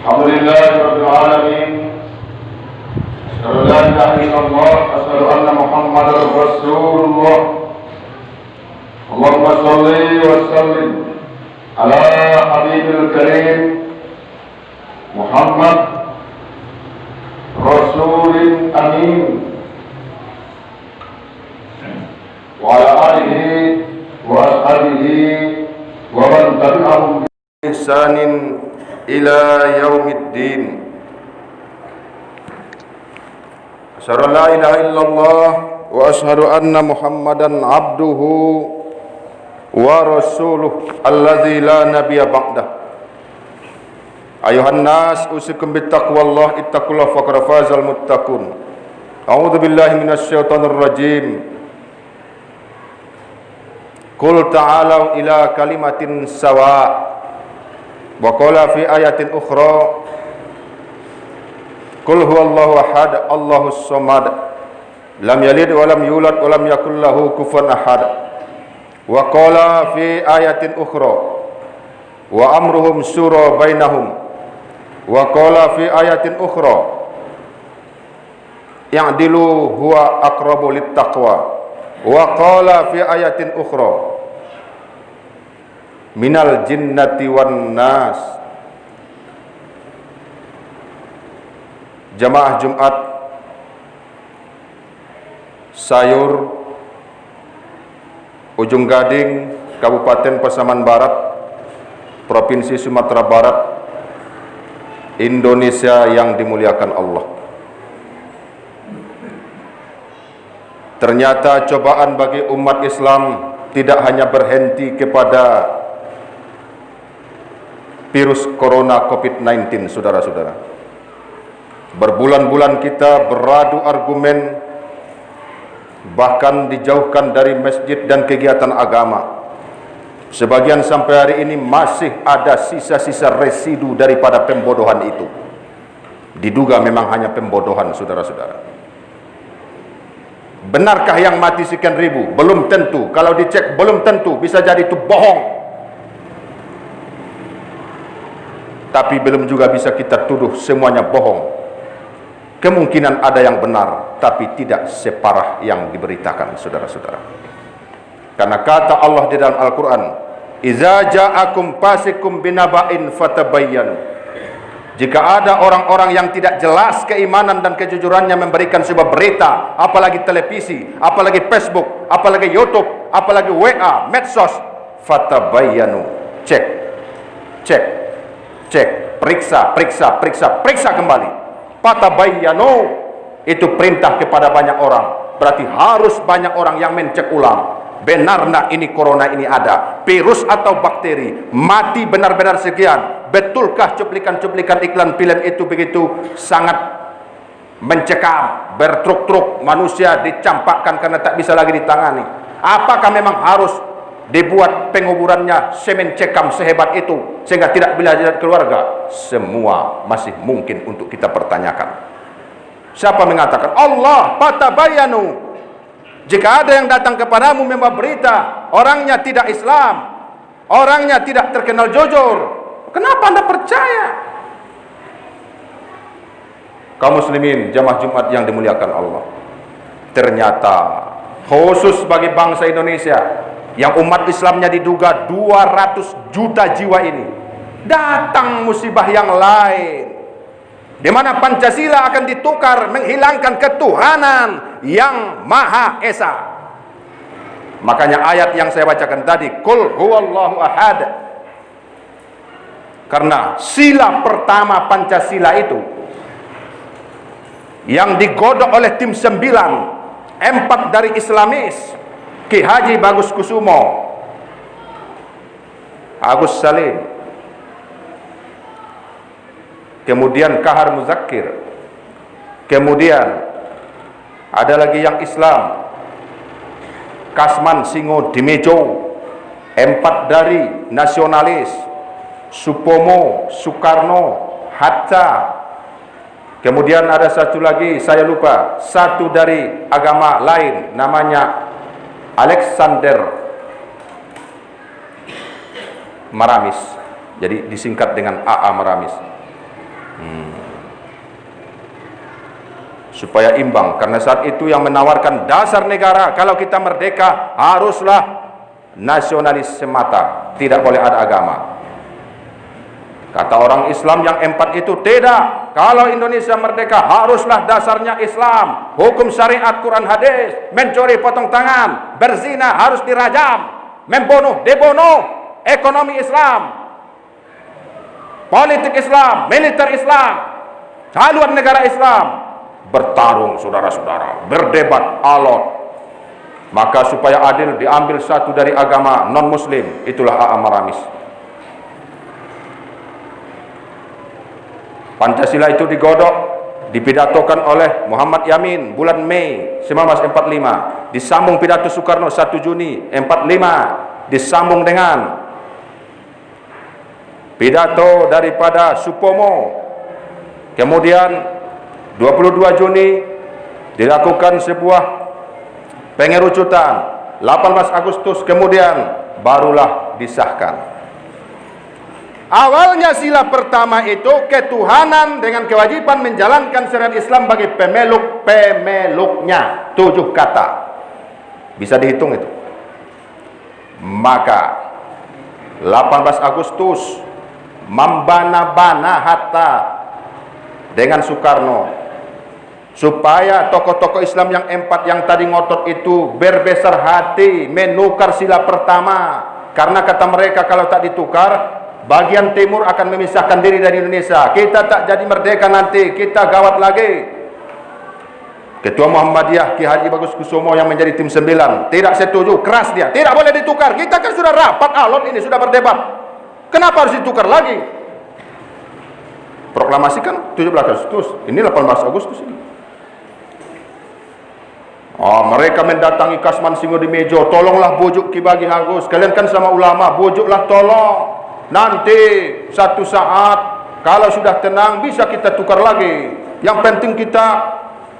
الحمد لله رب العالمين. أشهد أن لا إله إلا الله، أشهد أن محمدا رسول الله. اللهم صل وسلم على حبيب الكريم محمد رسول أمين وعلى آله وأصحابه ومن تبعهم بإحسان إلى يوم الدين. أشهد أن لا إله إلا الله وأشهد أن محمدا عبده ورسوله الذي لا نبي بعده. أيها الناس أوصيكم بتقوى الله، اتقوا الله فقد فاز المتقون. أعوذ بالله من الشيطان الرجيم. قل تعالوا إلى كلمة سواء وقال في آية أخرى قل هو الله أحد الله الصمد لم يلد ولم يولد ولم يكن له كفوا أحد وقال في آية أخرى وأمرهم شورى بينهم وقال في آية أخرى اعدلوا هو أقرب للتقوى وقال في آية أخرى minal jinnati wan nas. Jamaah Jumat Sayur Ujung Gading, Kabupaten Pasaman Barat, Provinsi Sumatera Barat, Indonesia yang dimuliakan Allah. Ternyata cobaan bagi umat Islam tidak hanya berhenti kepada virus corona COVID-19, saudara-saudara. Berbulan-bulan kita beradu argumen, bahkan dijauhkan dari masjid dan kegiatan agama. Sebagian sampai hari ini masih ada sisa-sisa residu daripada pembodohan itu. Diduga memang hanya pembodohan, saudara-saudara. Benarkah yang mati sekian ribu? Belum tentu. Kalau dicek belum tentu, bisa jadi itu bohong. Tapi belum juga bisa kita tuduh semuanya bohong. Kemungkinan ada yang benar, tapi tidak separah yang diberitakan, saudara-saudara. Karena kata Allah di dalam Al-Quran, "Iza ja'akum fasikum binaba'in fatabayyanu." Jika ada orang-orang yang tidak jelas keimanan dan kejujurannya memberikan sebuah berita, apalagi televisi, apalagi Facebook, apalagi YouTube, apalagi WA, medsos, fatabayyanu. Cek, cek, cek, periksa kembali. Fatabayyanu itu perintah kepada banyak orang. Berarti harus banyak orang yang mencek ulang. Benarnya ini corona ini ada, virus atau bakteri, mati benar-benar sekian. Betulkah cuplikan-cuplikan iklan film itu begitu sangat mencekam, bertruk-truk, manusia dicampakkan karena tak bisa lagi ditangani? Apakah memang harus dibuat penguburannya semen cekam sehebat itu sehingga tidak bisa dilihat keluarga? Semua masih mungkin untuk kita pertanyakan. Siapa mengatakan? Allah, fatabayyanu. Jika ada yang datang kepadamu membawa berita, orangnya tidak Islam, orangnya tidak terkenal jujur, kenapa Anda percaya? Kaum muslimin, jamaah Jumat yang dimuliakan Allah, ternyata khusus bagi bangsa Indonesia yang umat Islamnya diduga 200 juta jiwa ini, datang musibah yang lain, di mana Pancasila akan ditukar menghilangkan ketuhanan yang Maha Esa. Makanya ayat yang saya bacakan tadi, Qul huwallahu ahad. Karena sila pertama Pancasila itu yang digodok oleh tim 9, 4 dari Islamis, Ki Haji Bagus Kusumo, Agus Salim, kemudian Kahar Muzakir, kemudian ada lagi yang Islam, Kasman Singo Dimejo, 4 dari nasionalis, Supomo, Soekarno, Hatta, kemudian ada satu lagi saya lupa, satu dari agama lain namanya Alexander Maramis, jadi disingkat dengan AA Maramis. Supaya imbang, karena saat itu yang menawarkan dasar negara kalau kita merdeka haruslah nasionalis semata, tidak boleh ada agama. Kata orang Islam yang empat itu, tidak, kalau Indonesia merdeka haruslah dasarnya Islam, hukum syariat, Quran, hadis, mencuri potong tangan, berzina harus dirajam, membunuh dibunuh, ekonomi Islam, politik Islam, militer Islam, haluan negara Islam, bertarung saudara-saudara, berdebat alot. Maka supaya adil diambil satu dari agama non-muslim, itulah Amaramis. Pancasila itu digodok, dipidatokan oleh Muhammad Yamin bulan Mei 1945, disambung pidato Soekarno 1 Juni 45, disambung dengan pidato daripada Supomo. Kemudian 22 Juni dilakukan sebuah pengerucutan, 18 Agustus kemudian barulah disahkan. Awalnya sila pertama itu ketuhanan dengan kewajiban menjalankan syariat Islam bagi pemeluk-pemeluknya, 7 kata. Bisa dihitung itu. Maka 18 Agustus membana-bana Hatta dengan Soekarno supaya tokoh-tokoh Islam yang empat yang tadi ngotot itu berbesar hati menukar sila pertama, karena kata mereka kalau tak ditukar bagian timur akan memisahkan diri dari Indonesia, kita tak jadi merdeka nanti, kita gawat lagi. Ketua Muhammadiyah Ki Haji Bagus Kusumo yang menjadi tim 9 tidak setuju, keras dia, tidak boleh ditukar, kita kan sudah rapat alot ini, sudah berdebat, kenapa harus ditukar lagi? Proklamasi kan 17 Agustus, ini 18 Agustus ini. Mereka mendatangi Kasman Singodemejo, tolonglah bujuk Ki Bagi Agus, kalian kan sama ulama, bujuklah tolong, nanti satu saat kalau sudah tenang bisa kita tukar lagi, yang penting kita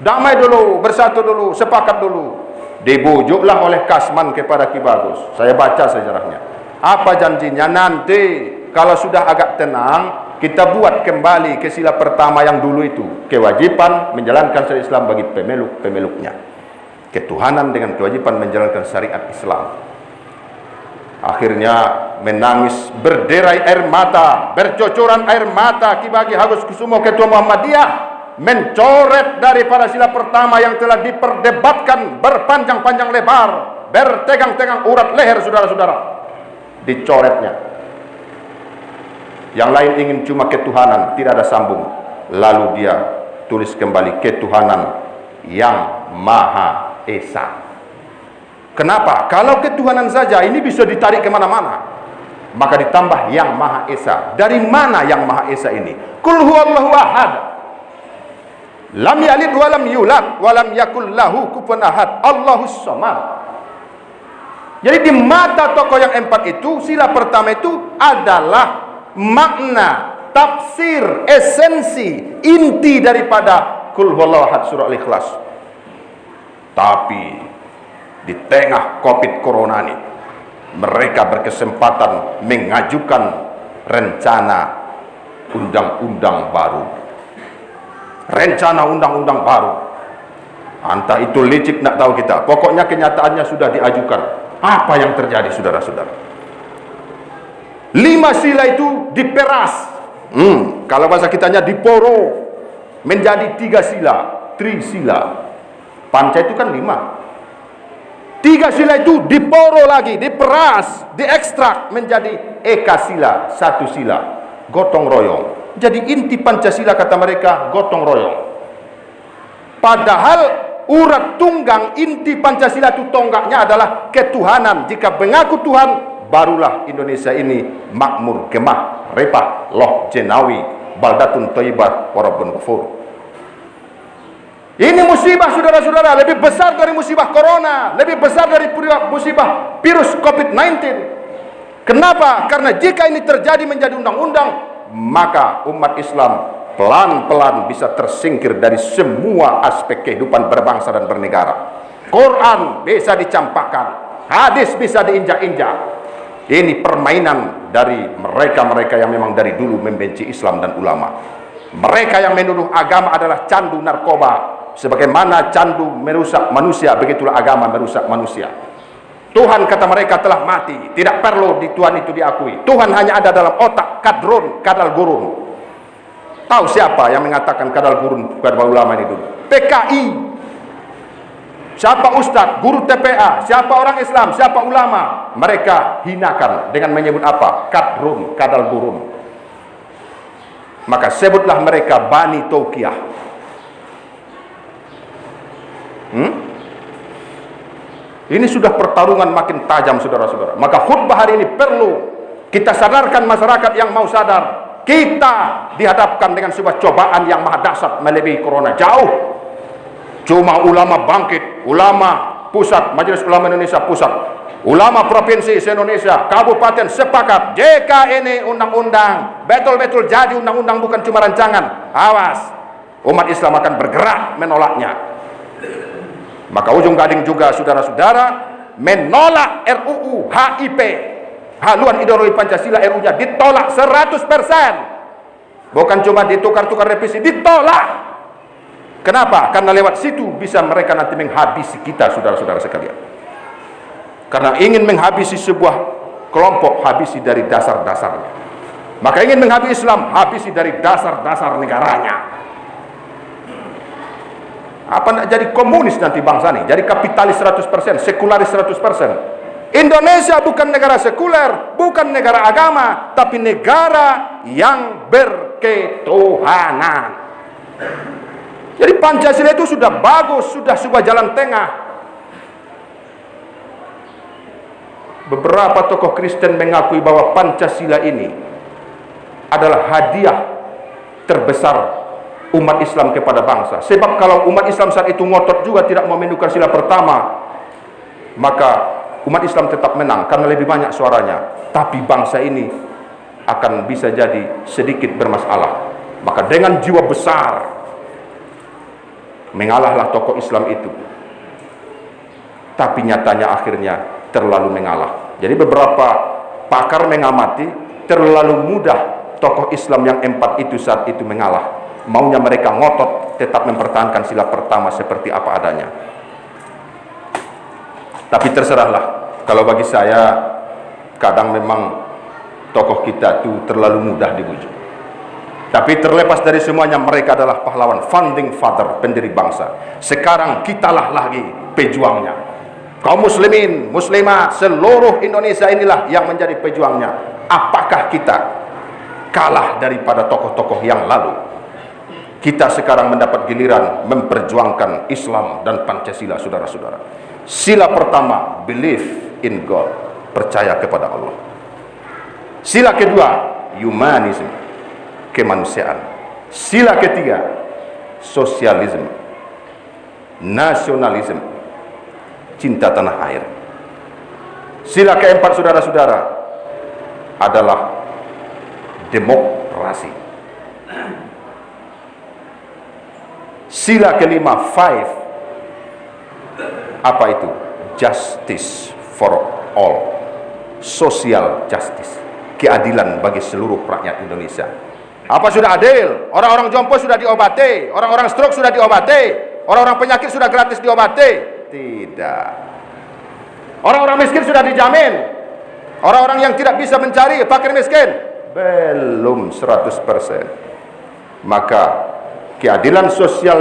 damai dulu, bersatu dulu, sepakat dulu. Dibujuklah oleh Kasman kepada Ki Bagus, saya baca sejarahnya. Apa janjinya? Nanti kalau sudah agak tenang kita buat kembali ke sila pertama yang dulu itu, kewajiban menjalankan syariat Islam bagi pemeluk-pemeluknya, ketuhanan dengan kewajiban menjalankan syariat Islam. Akhirnya menangis, berderai air mata, bercocoran air mata Ki Bagi Agus Kusumo Ketua Muhammadiyah mencoret daripada sila pertama yang telah diperdebatkan berpanjang-panjang lebar, bertegang-tegang urat leher saudara-saudara, dicoretnya. Yang lain ingin cuma ketuhanan, tidak ada sambung. Lalu dia tulis kembali ketuhanan yang Maha Esa. Kenapa? Kalau ketuhanan saja ini bisa ditarik kemana-mana, maka ditambah yang Maha Esa. Dari mana yang Maha Esa ini? Qul huwallahu ahad, lam yalid walam yulad walam yakul lahu kufuwan ahad, Allahus samad. Jadi di mata tokoh yang empat itu, sila pertama itu adalah makna, tafsir, esensi, inti daripada Qul huwallahu ahad surah Al-Ikhlas. Tapi di tengah Covid Corona ini, mereka berkesempatan mengajukan rencana undang-undang baru. Rencana undang-undang baru. Entah itu licik, nak tahu kita. Pokoknya kenyataannya sudah diajukan. Apa yang terjadi saudara-saudara? 5 sila itu diperas. Kalau bahasa kitanya diporo menjadi 3 sila, trisila. Panca itu kan 5. 3 sila itu diporo lagi, diperas, diekstrak menjadi eka sila, 1 sila, gotong royong. Jadi inti Pancasila kata mereka gotong royong. Padahal urat tunggang inti Pancasila itu tonggaknya adalah ketuhanan. Jika mengaku Tuhan, barulah Indonesia ini makmur, gemah, repah, loh jenawi, baldatun thayyibat, warabun ghafur. Ini musibah saudara-saudara, lebih besar dari musibah corona, lebih besar dari musibah virus COVID-19. Kenapa? Karena jika ini terjadi menjadi undang-undang, maka umat Islam pelan-pelan bisa tersingkir dari semua aspek kehidupan berbangsa dan bernegara. Quran bisa dicampakkan, hadis bisa diinjak-injak. Ini permainan dari mereka-mereka yang memang dari dulu membenci Islam dan ulama. Mereka yang menuduh agama adalah candu narkoba. Sebagaimana candu merusak manusia, begitulah agama merusak manusia. Tuhan kata mereka telah mati, tidak perlu di Tuhan itu diakui. Tuhan hanya ada dalam otak kadrun, kadal gurun. Tahu siapa yang mengatakan kadal gurun kepada ulama ini dulu? PKI. Siapa ustadz, guru TPA, siapa orang Islam, siapa ulama, mereka hinakan dengan menyebut apa? Kadrun, kadal gurun. Maka sebutlah mereka Bani Tauqiyah. Ini sudah pertarungan makin tajam, saudara-saudara. Maka khutbah hari ini perlu kita sadarkan masyarakat yang mau sadar. Kita dihadapkan dengan sebuah cobaan yang maha dahsyat melebihi corona jauh. Cuma ulama bangkit, ulama pusat, Majelis Ulama Indonesia pusat, ulama provinsi se-Indonesia, kabupaten sepakat. Jika ini undang-undang betul-betul jadi undang-undang, bukan cuma rancangan, awas, umat Islam akan bergerak menolaknya. Maka ujung gading juga saudara-saudara menolak RUU HIP, haluan ideologi Pancasila. RU-nya ditolak 100%. Bukan cuma ditukar-tukar revisi, ditolak. Kenapa? Karena lewat situ bisa mereka nanti menghabisi kita, saudara-saudara sekalian. Karena ingin menghabisi sebuah kelompok, habisi dari dasar-dasarnya. Maka ingin menghabisi Islam, habisi dari dasar-dasar negaranya. Apa nak jadi komunis nanti bangsa ini? Jadi kapitalis 100%, sekularis 100%. Indonesia bukan negara sekuler, bukan negara agama, tapi negara yang berketuhanan. Jadi Pancasila itu sudah bagus, sudah sebuah jalan tengah. Beberapa tokoh Kristen mengakui bahwa Pancasila ini adalah hadiah terbesar umat Islam kepada bangsa. Sebab kalau umat Islam saat itu ngotot juga tidak mau mendudukan sila pertama, maka umat Islam tetap menang karena lebih banyak suaranya. Tapi bangsa ini akan bisa jadi sedikit bermasalah. Maka dengan jiwa besar mengalahlah tokoh Islam itu. Tapi nyatanya akhirnya terlalu mengalah. Jadi beberapa pakar mengamati terlalu mudah tokoh Islam yang 4 itu saat itu mengalah. Maunya mereka ngotot tetap mempertahankan sila pertama seperti apa adanya. Tapi terserahlah. Kalau bagi saya kadang memang tokoh kita itu terlalu mudah dibujuk. Tapi terlepas dari semuanya, mereka adalah pahlawan, founding father, pendiri bangsa. Sekarang kitalah lagi pejuangnya. Kaum muslimin, muslimah, seluruh Indonesia inilah yang menjadi pejuangnya. Apakah kita kalah daripada tokoh-tokoh yang lalu? Kita sekarang mendapat giliran memperjuangkan Islam dan Pancasila, saudara-saudara. Sila pertama, believe in God, percaya kepada Allah. Sila kedua, humanism, kemanusiaan. Sila ketiga, sosialisme, nasionalisme, cinta tanah air. Sila keempat, saudara-saudara, adalah demokrasi. Sila kelima, 5, apa itu? Justice for all, social justice, keadilan bagi seluruh rakyat Indonesia. Apa sudah adil? Orang-orang jompo sudah diobati, orang-orang stroke sudah diobati, orang-orang penyakit sudah gratis diobati? Tidak. Orang-orang miskin sudah dijamin, orang-orang yang tidak bisa mencari, fakir miskin, belum 100%. Maka keadilan sosial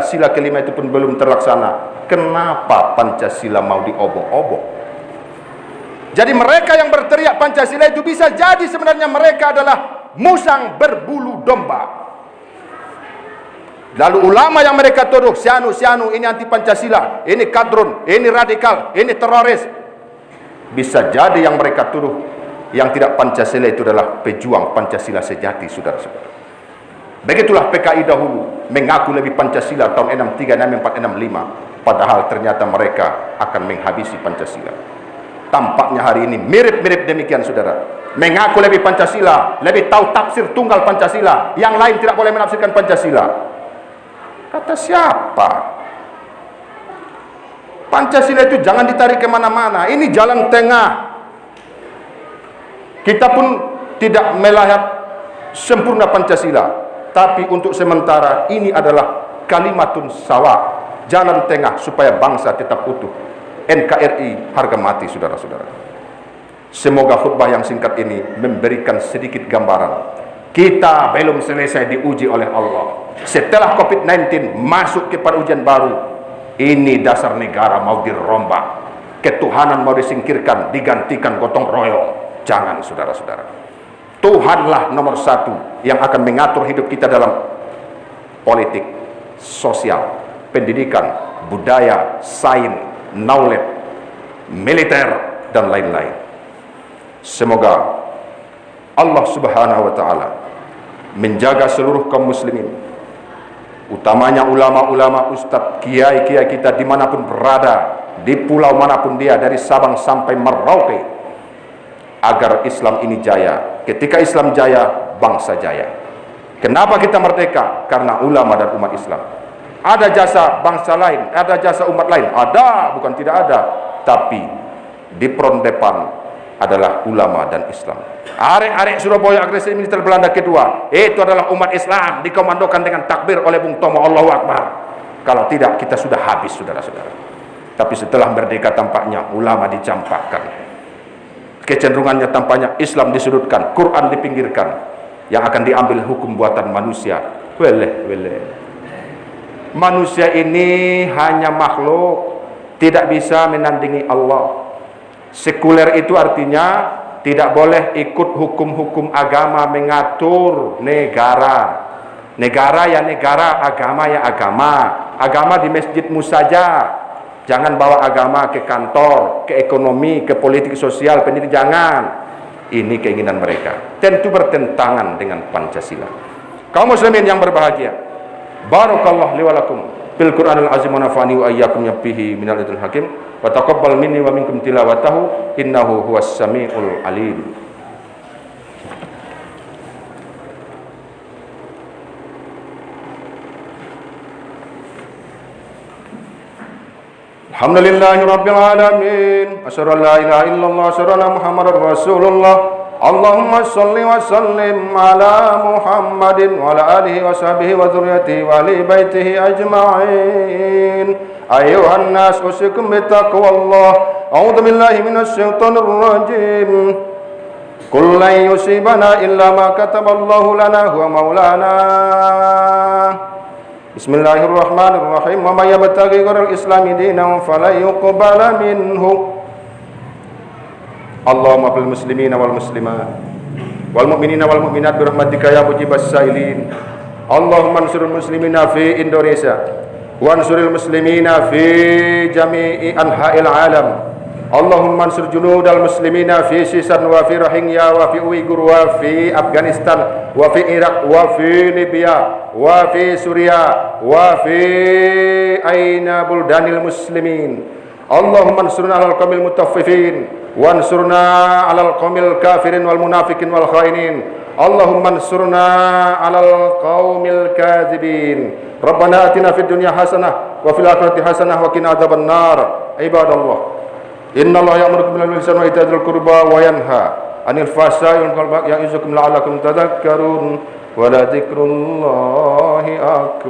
sila kelima itu pun belum terlaksana. Kenapa Pancasila mau diobok-obok? Jadi mereka yang berteriak Pancasila itu bisa jadi sebenarnya mereka adalah musang berbulu domba. Lalu ulama yang mereka tuduh, sianu ini anti Pancasila, ini kadrun, ini radikal, ini teroris. Bisa jadi yang mereka tuduh yang tidak Pancasila itu adalah pejuang Pancasila sejati, saudara-saudara. Begitulah PKI dahulu mengaku lebih Pancasila tahun 63, 64, 65. Padahal ternyata mereka akan menghabisi Pancasila. Tampaknya hari ini mirip-mirip demikian, saudara. Mengaku lebih Pancasila, lebih tahu tafsir tunggal Pancasila, yang lain tidak boleh menafsirkan Pancasila. Kata siapa? Pancasila itu jangan ditarik kemana-mana. Ini jalan tengah. Kita pun tidak melihat sempurna Pancasila. tapi untuk sementara ini adalah kalimatun sawa, jalan tengah supaya bangsa tetap utuh. NKRI harga mati, saudara-saudara. Semoga khutbah yang singkat ini memberikan sedikit gambaran. Kita belum selesai diuji oleh Allah. Setelah COVID-19 masuk kepada ujian baru. Ini dasar negara mau dirombak. Ketuhanan mau disingkirkan, digantikan gotong royong. Jangan, saudara-saudara. Tuhanlah nomor satu yang akan mengatur hidup kita dalam politik, sosial, pendidikan, budaya, sains, knowledge, militer, dan lain-lain. Semoga Allah Subhanahu wa Ta'ala menjaga seluruh kaum muslimin, utamanya ulama-ulama, ustadz, kiai-kiai kita dimanapun berada, di pulau manapun dia, dari Sabang sampai Merauke, agar Islam ini jaya. Ketika Islam jaya, bangsa jaya. Kenapa kita merdeka? Karena ulama dan umat Islam. Ada jasa bangsa lain, ada jasa umat lain, ada, bukan tidak ada, tapi di front depan adalah ulama dan Islam. Arek-arek Surabaya agresif militer Belanda kedua, itu adalah umat Islam, dikomandokan dengan takbir oleh Bung Tomo, Allahu Akbar. Kalau tidak, kita sudah habis, saudara-saudara. Tapi setelah merdeka tampaknya ulama dicampakkan, kecenderungannya tampaknya Islam disudutkan, Quran dipinggirkan, yang akan diambil hukum buatan manusia. Weleh. Manusia ini hanya makhluk, tidak bisa menandingi Allah. Sekuler itu artinya tidak boleh ikut hukum-hukum agama mengatur negara. Negara ya negara, agama ya agama. Agama di masjidmu saja. Jangan bawa agama ke kantor, ke ekonomi, ke politik sosial, pendidikan, jangan. Ini keinginan mereka. Tentu bertentangan dengan Pancasila. Kaum muslimin yang berbahagia, barakallahu li wa lakum bil Qur'anil azim wa nafa'ani wa iyyakum bihi minal lidul hakim wa taqabbal minni wa minkum tilawatahu innahu huwas samiul alim. Alhamdulillahi rabbil alamin, asyhadu an la ilaha illallah, asyhadu anna muhammadar rasulullah. Allahumma salli wa sallim ala Muhammadin wa ala alihi wa sahbihi wa dzurriyyatihi wa ali baitihi ajma'in. Ayuhan nas, usikum bittaqwallah. A'udzu billahi minasy syaithanir rajim. Qul lan yusibana illa ma kataballahu lana huwa maulana. Bismillahirrahmanirrahim. Wa may yabtaghi ghairal islami dinan falan yuqbala minhu. Allahumma fil muslimina wal muslimat wal mu'minina wal mu'minat bi rahmatika ya mujibas sailin. Allahumma ansuril muslimina fi Indonesia wa ansuril muslimina fi jami'i anha'il alam. Allahumma ansur junudal muslimina fi Sisan wa fi Rohingya wa fi Uyghur wa fi Afghanistan wa fi Iraq wa fi Libya wa fi Suriah wa fi aina buldanil muslimin. Allahumma ansurna alal qawmil mutaffifin wansurna alal qaumil kafirin wal munafikin wal khainin. Allahumma ansurna alal qaumil kadzibin. Rabbana atina fid dunya hasanah wa fil akhirati hasanah wa qina adzabannar. Ibadallah, innallaha ya'muru bil 'adli wal ihsani wa ita'i dzil qurba wa yanha 'anil fahsya'i wal munkari ya'izukum la'allakum tadhakkarun. Wa la dzikrullahi akbar.